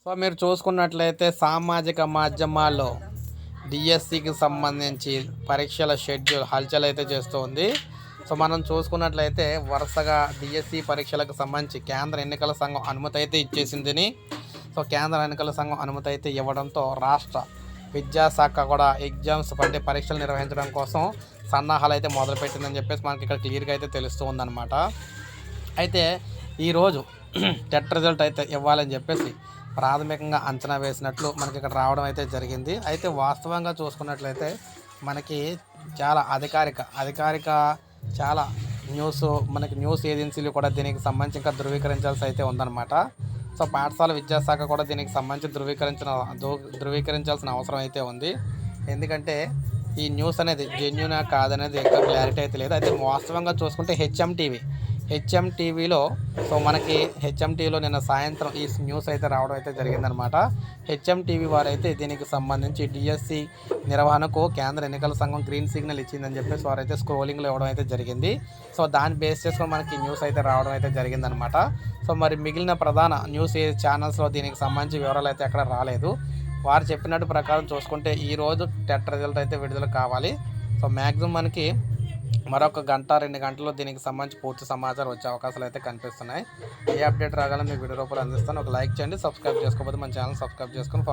So మీరు చూసుకున్నట్లయితే సామాజిక మాధ్యమాల్లో డిఎస్సికి సంబంధించి పరీక్షల షెడ్యూల్ హల్చల్ అయితే చేస్తూ ఉంది. సో మనం చూసుకున్నట్లయితే వరుసగా డిఎస్సి పరీక్షలకు సంబంధించి కేంద్ర ఎన్నికల సంఘం అనుమతి అయితే ఇచ్చేసిందని. సో కేంద్ర ఎన్నికల సంఘం అనుమతి అయితే ఇవ్వడంతో రాష్ట్ర విద్యాశాఖ కూడా ఎగ్జామ్స్ అంటే పరీక్షలు నిర్వహించడం కోసం సన్నాహాలు అయితే మొదలుపెట్టిందని చెప్పేసి మనకి ఇక్కడ క్లియర్గా అయితే తెలుస్తూ ఉందన్నమాట. అయితే ఈరోజు టెట్ రిజల్ట్ అయితే ఇవ్వాలని చెప్పేసి ప్రాథమికంగా అంచనా వేసినట్లు మనకి ఇక్కడ రావడం అయితే జరిగింది. అయితే వాస్తవంగా చూసుకున్నట్లయితే మనకి చాలా అధికారిక చాలా న్యూస్ ఏజెన్సీలు కూడా దీనికి సంబంధించి ఇంకా ధృవీకరించాల్సి అయితే ఉందన్నమాట. సో పాఠశాల విద్యాశాఖ కూడా దీనికి సంబంధించి ధృవీకరించాల్సిన అవసరం అయితే ఉంది. ఎందుకంటే ఈ న్యూస్ అనేది జెన్యూనా కాదనేది ఇంకా క్లారిటీ అయితే లేదు. అయితే వాస్తవంగా చూసుకుంటే హెచ్ఎంటీవీలో సో మనకి హెచ్ఎంటీవీలో నిన్న సాయంత్రం ఈ న్యూస్ అయితే రావడం అయితే జరిగిందనమాట. హెచ్ఎంటీవీ వారైతే దీనికి సంబంధించి డిఎస్సి నిర్వహణకు కేంద్ర ఎన్నికల సంఘం గ్రీన్ సిగ్నల్ ఇచ్చిందని చెప్పేసి వారైతే స్క్రోలింగ్లో ఇవ్వడం అయితే జరిగింది. సో దాన్ని బేస్ చేసుకొని మనకి న్యూస్ అయితే రావడం అయితే జరిగిందనమాట. సో మరి మిగిలిన ప్రధాన న్యూస్ ఛానల్స్లో దీనికి సంబంధించి వివరాలు అయితే ఎక్కడ రాలేదు. వారు చెప్పినట్టు ప్రకారం చూసుకుంటే ఈరోజు టెట్ రిజల్ట్ అయితే విడుదల కావాలి. సో మ్యాక్సిమం మనకి మరొక గంట 2 గంటల్లో దీనికి సంబంధించి పూర్తి సమాచారం వచ్చే అవకాశాలు అయితే కనిపిస్తున్నాయి. ఏ అప్డేట్ రాగాలని మీకు వీడియో రూపంలో అందిస్తాను. ఒక లైక్ చేయండి, సబ్స్క్రైబ్ చేసుకోకపోతే మన ఛానల్ సబ్స్క్రైబ్ చేసుకొని